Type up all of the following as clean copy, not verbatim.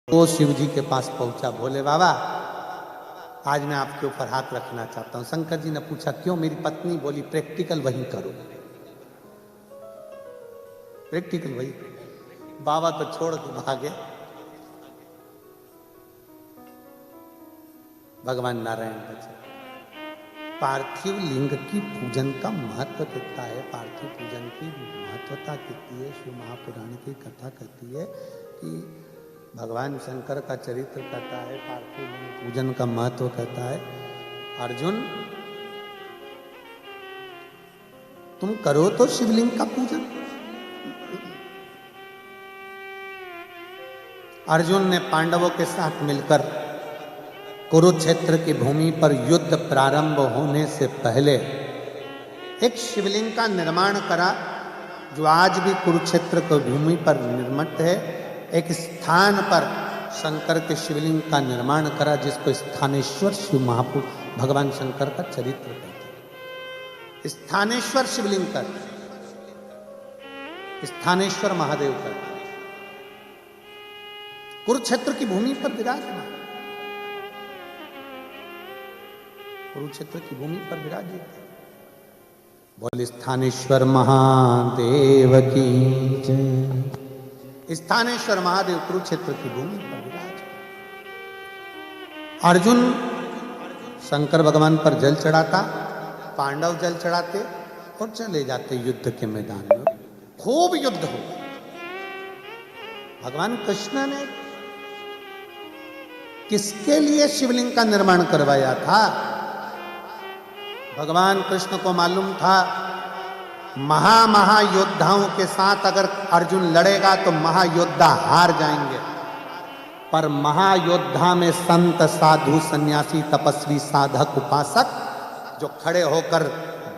वो शिव जी के पास पहुंचा, भोले बाबा आज मैं आपके ऊपर हाथ रखना चाहता हूं। शंकर जी ने पूछा क्यों? मेरी पत्नी बोली प्रैक्टिकल वही करो, प्रैक्टिकल वही। बाबा तो छोड़ के भागे। भगवान नारायण बचे। पार्थिव लिंग की पूजन का महत्व कितना है, पार्थिव पूजन की महत्वता कितनी है, शिव महापुराण की कथा कहती है कि भगवान शंकर का चरित्र कहता है, पार्थिव लिंग पूजन का महत्व कहता है। अर्जुन तुम करो तो शिवलिंग का पूजन। अर्जुन ने पांडवों के साथ मिलकर कुरुक्षेत्र की भूमि पर युद्ध प्रारंभ होने से पहले एक शिवलिंग का निर्माण करा, जो आज भी कुरुक्षेत्र की भूमि पर निर्मित है। एक स्थान पर शंकर के शिवलिंग का निर्माण करा, जिसको स्थानेश्वर शिव महापुरुष भगवान शंकर का चरित्र कहते हैं। स्थानेश्वर शिवलिंग का, स्थानेश्वर महादेव का, कुरुक्षेत्र की भूमि पर विराजमान, कुरुक्षेत्र की भूमि पर विराजित। बोले स्थानेश्वर महादेव की जय। स्थानेश्वर महादेव कुरुक्षेत्र की भूमि पर विराज। अर्जुन शंकर भगवान पर जल चढ़ाता, पांडव जल चढ़ाते और चले जाते युद्ध के मैदान में। खूब युद्ध हो। भगवान कृष्ण ने किसके लिए शिवलिंग का निर्माण करवाया था? भगवान कृष्ण को मालूम था महायोद्धाओं के साथ अगर अर्जुन लड़ेगा तो महायोद्धा हार जाएंगे, पर महायोद्धा में संत साधु सन्यासी तपस्वी साधक उपासक जो खड़े होकर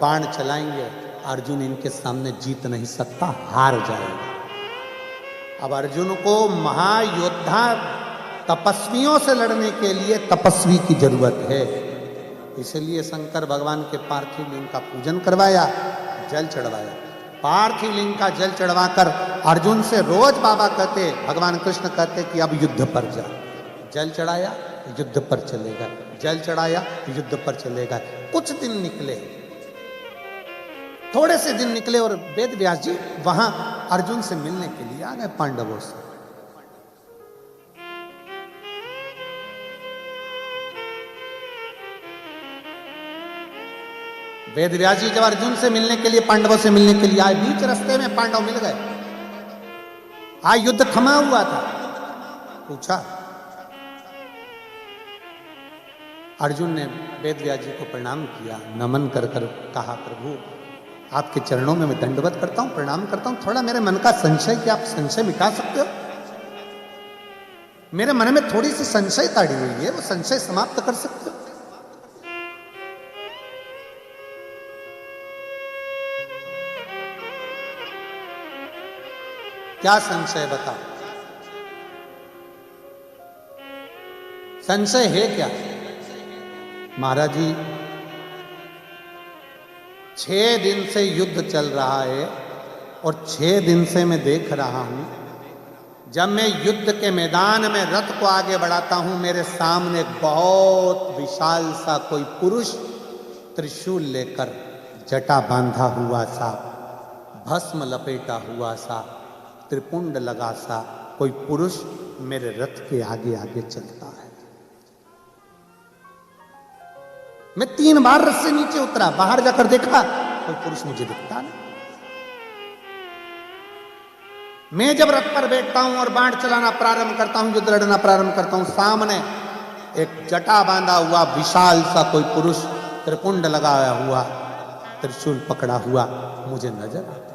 बाण चलाएंगे, अर्जुन इनके सामने जीत नहीं सकता, हार जाएगा। अब अर्जुन को महायोद्धा तपस्वियों से लड़ने के लिए तपस्वी की जरूरत है, इसलिए शंकर भगवान के पार्थिव लिंग का पूजन करवाया, जल चढ़वाया। पार्थिव लिंग का जल चढ़वाकर अर्जुन से रोज बाबा कहते, भगवान कृष्ण कहते कि अब युद्ध पर जा। जल चढ़ाया युद्ध पर चलेगा, जल चढ़ाया युद्ध पर चलेगा। कुछ दिन निकले, थोड़े से दिन निकले और वेद व्यास जी वहां अर्जुन से मिलने के लिए आ गए पांडवों से। वेद व्यास जी जब अर्जुन से मिलने के लिए, पांडवों से मिलने के लिए आए, बीच रास्ते में पांडव मिल गए। आज युद्ध थमा हुआ था। पूछा, अर्जुन ने वेद व्यास जी को प्रणाम किया, नमन कर कर कहा प्रभु आपके चरणों में मैं दंडवत करता हूं, प्रणाम करता हूं। थोड़ा मेरे मन का संशय, क्या आप संशय मिटा सकते हो? मेरे मन में थोड़ी सी संशय ताड़ी हुई है, वो संशय समाप्त कर सकते हो? क्या संशय बताओ? संशय है क्या? महाराज जी 6 दिन से युद्ध चल रहा है और 6 दिन से मैं देख रहा हूं, जब मैं युद्ध के मैदान में रथ को आगे बढ़ाता हूं, मेरे सामने बहुत विशाल सा कोई पुरुष त्रिशूल लेकर, जटा बांधा हुआ सा, भस्म लपेटा हुआ सा, त्रिपुंड लगा सा कोई पुरुष मेरे रथ के आगे आगे चलता है। मैं 3 बार रथ से नीचे उतरा, बाहर जाकर देखा कोई पुरुष मुझे दिखता नहीं। मैं जब रथ पर बैठता हूं और बाण चलाना प्रारंभ करता हूं, युद्ध लड़ना प्रारंभ करता हूं, सामने एक जटा बांधा हुआ विशाल सा कोई पुरुष त्रिपुंड लगाया हुआ, त्रिशूल पकड़ा हुआ मुझे नजर आता।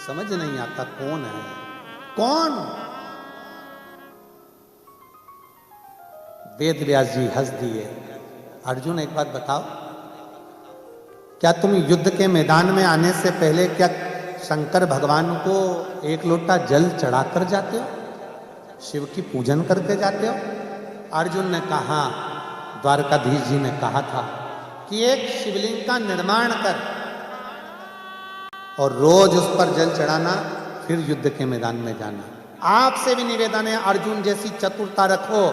समझ नहीं आता कौन है, कौन? वेद व्यास जी हंस दिए। अर्जुन एक बात बताओ, क्या तुम युद्ध के मैदान में आने से पहले क्या शंकर भगवान को 1 लोटा जल चढ़ाकर जाते हो, शिव की पूजन करके जाते हो? अर्जुन ने कहा द्वारकाधीश जी ने कहा था कि एक शिवलिंग का निर्माण कर और रोज उस पर जल चढ़ाना, फिर युद्ध के मैदान में जाना। आपसे भी निवेदन है, अर्जुन जैसी चतुरता रखो,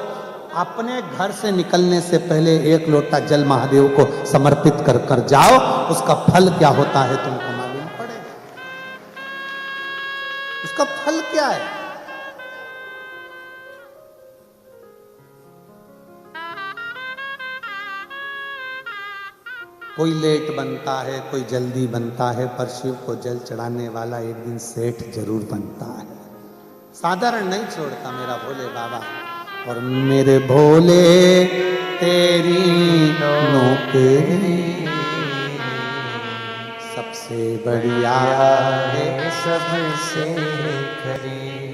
अपने घर से निकलने से पहले एक लोटा जल महादेव को समर्पित कर कर जाओ, उसका फल क्या होता है तुमको मालूम पड़ेगा। उसका फल क्या है? कोई लेट बनता है, कोई जल्दी बनता है, पर शिव को जल चढ़ाने वाला एक दिन सेठ जरूर बनता है। साधारण नहीं छोड़ता मेरा भोले बाबा। और मेरे भोले तेरी नौकरी सबसे बढ़िया है, सबसे खरी।